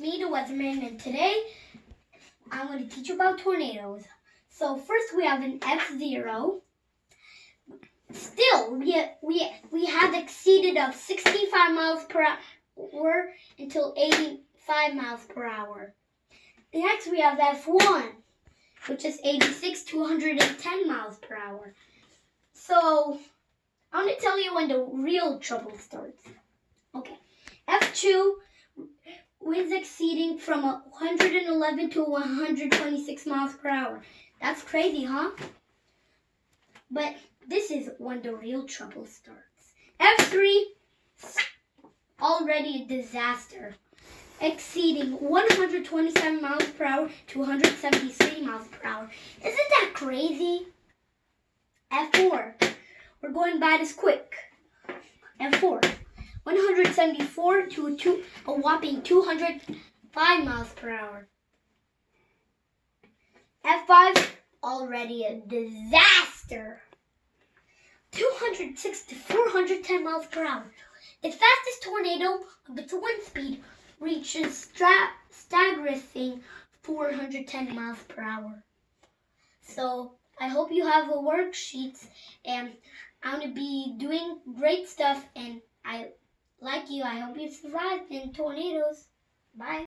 me, the Weatherman, and today I'm going to teach you about tornadoes. So first we have an F0. Still, we have exceeded of 65 miles per hour until 85 miles per hour. Next we have F1, which is 86 to 110 miles per hour. So I'm going to tell you when the real trouble starts. Okay, F2, winds exceeding from 111 to 126 miles per hour. That's crazy, huh? But this is when the real trouble starts. F3, already a disaster, exceeding 127 miles per hour to 173 miles per hour. Isn't that crazy? F4, we're going by this quick. F4, 174 to a whopping 205 miles per hour. F5, already a disaster. 206 to 410 miles per hour. The fastest tornado of its wind speed reaches staggering 410 miles per hour. So I hope you have the worksheets, and I'm going to be doing great stuff, and I like you. I hope you survive in tornadoes. Bye.